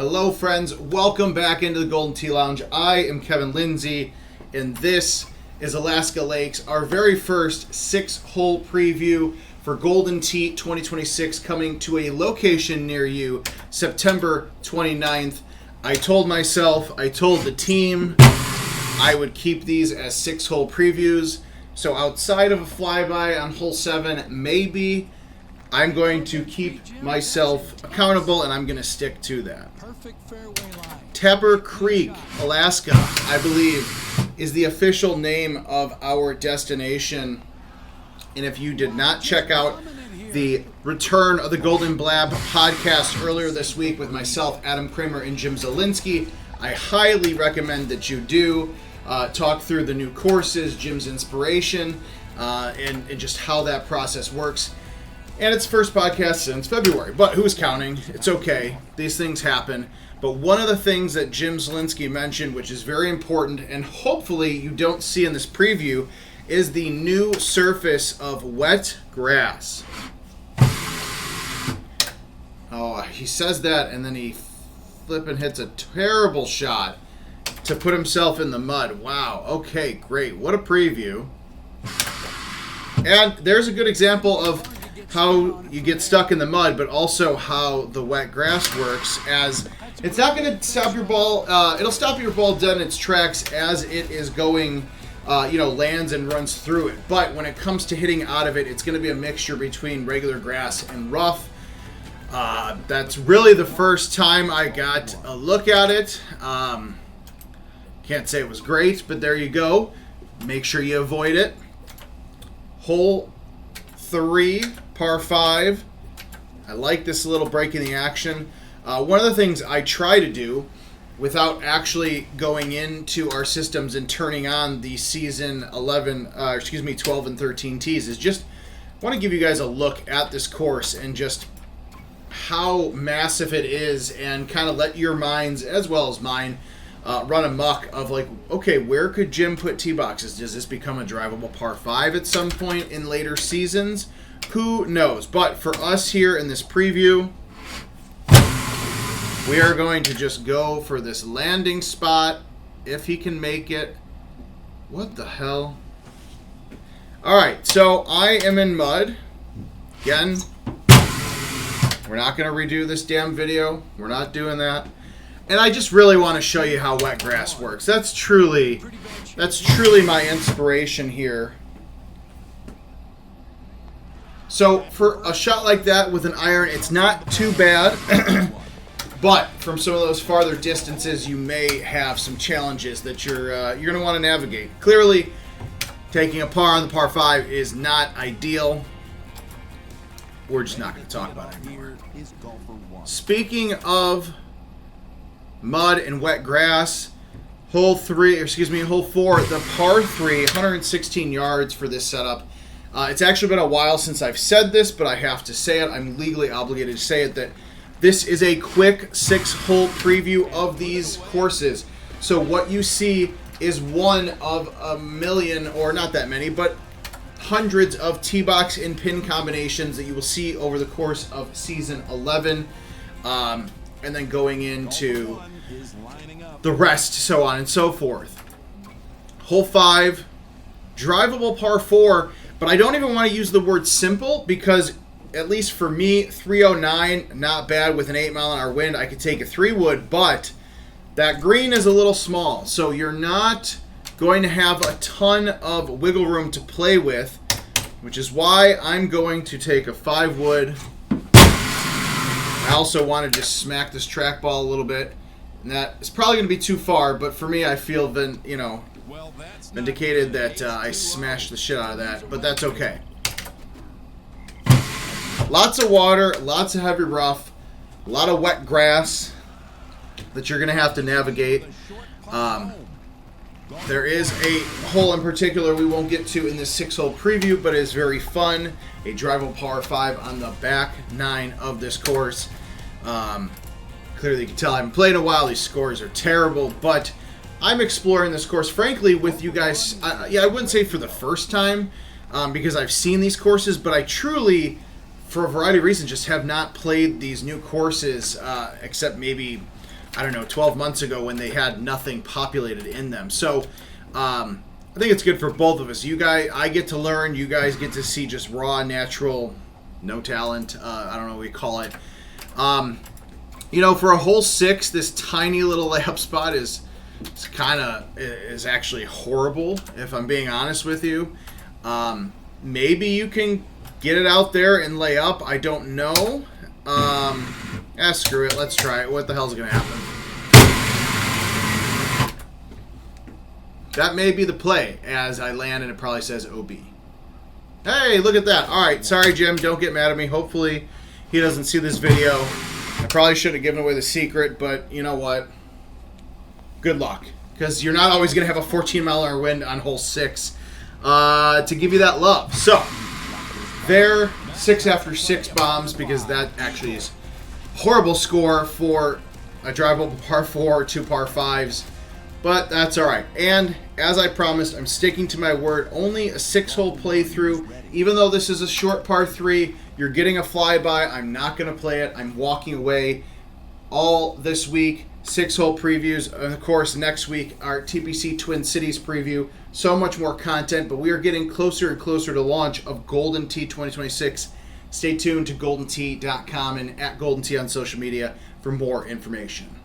Hello friends, welcome back into the Golden Tee Lounge. I am Kevin Lindsay, and this is Alaska Lakes, our very first 6-hole preview for Golden Tee 2026, coming to a location near you, September 29th. I told myself, I told the team, I would keep these as 6-hole previews. So outside of a flyby on hole 7, maybe I'm going to keep myself accountable, and I'm going to stick to that. Tapper Creek, Alaska, I believe, is the official name of our destination. And if you did not check out the Return of the Golden Blab podcast earlier this week with myself, Adam Kramer, and Jim Zielinski, I highly recommend that you do. Talk through the new courses, Jim's inspiration, and just how that process works. And it's first podcast since February, but who's counting? It's okay. These things happen. But one of the things that Jim Zielinski mentioned, which is very important, and hopefully you don't see in this preview, is the new surface of wet grass. Oh, he says that, and then he flipping hits a terrible shot to put himself in the mud. Wow. Okay, great. What a preview. And there's a good example of how you get stuck in the mud, but also how the wet grass works, as it's not going to stop your ball. It'll stop your ball dead in its tracks as it is going, lands and runs through it. But when it comes to hitting out of it, it's going to be a mixture between regular grass and rough. That's really the first time I got a look at it. Can't say it was great, but there you go. Make sure you avoid it. Hole 3, par 5. I like this little break in the action. One of the things I try to do without actually going into our systems and turning on the season 12 and 13 tees is just want to give you guys a look at this course and just how massive it is, and kind of let your minds as well as mine run amok of like, okay, where could Jim put tee boxes? Does this become a drivable par 5 at some point in later seasons? Who knows? But for us here in this preview, we are going to just go for this landing spot if he can make it. What the hell? All right, so I am in mud. Again, we're not going to redo this damn video. We're not doing that. And I just really want to show you how wet grass works. That's truly my inspiration here. So for a shot like that with an iron, it's not too bad. But from some of those farther distances, you may have some challenges that you're going to want to navigate. Clearly, taking a par on the par 5 is not ideal. We're just not going to talk about it anymore. Speaking of mud and wet grass, hole 4, the par 3, 116 yards for this setup. It's actually been a while since I've said this, but I have to say it. I'm legally obligated to say it, that this is a quick 6-hole preview of these courses. So what you see is one of a million, or not that many, but hundreds of tee box and pin combinations that you will see over the course of season 11. And then going into the rest, so on and so forth. Hole 5, drivable par 4, but I don't even want to use the word simple, because at least for me, 309, not bad with an 8-mile-an-hour wind. I could take a 3-wood, but that green is a little small, so you're not going to have a ton of wiggle room to play with, which is why I'm going to take a 5-wood. I also want to just smack this trackball a little bit, and that is probably going to be too far, but for me, I feel vindicated that I smashed the shit out of that, but that's okay. Lots of water, lots of heavy rough, a lot of wet grass that you're going to have to navigate. There is a hole in particular we won't get to in this 6-hole preview, but it is very fun. A drivable par 5 on the back 9 of this course. Clearly you can tell I haven't played in a while. These scores are terrible, but I'm exploring this course, frankly, with you guys. I wouldn't say for the first time, because I've seen these courses, but I truly, for a variety of reasons, just have not played these new courses, except maybe I don't know, 12 months ago when they had nothing populated in them. So I think it's good for both of us. You guys, I get to learn. You guys get to see just raw, natural, no talent. I don't know what we call it. For a hole 6, this tiny little layup spot is actually horrible, if I'm being honest with you. Maybe you can get it out there and lay up. I don't know. Screw it. Let's try it. What the hell's going to happen? That may be the play as I land, and it probably says OB. Hey, look at that. All right. Sorry, Jim. Don't get mad at me. Hopefully he doesn't see this video. I probably should have given away the secret, but you know what? Good luck. Because you're not always going to have a 14-mile-an-hour wind on hole 6 to give you that love. So, there, 6 after 6 bombs, because that actually is a horrible score for a drivable par 4, 2 par 5s. But that's all right. And as I promised, I'm sticking to my word. Only a 6-hole playthrough. Even though this is a short par 3, you're getting a flyby. I'm not going to play it. I'm walking away all this week. 6-hole previews. Of course, next week, our TPC Twin Cities preview. So much more content, but we are getting closer and closer to launch of Golden Tee 2026. Stay tuned to goldentee.com and at Golden Tee on social media for more information.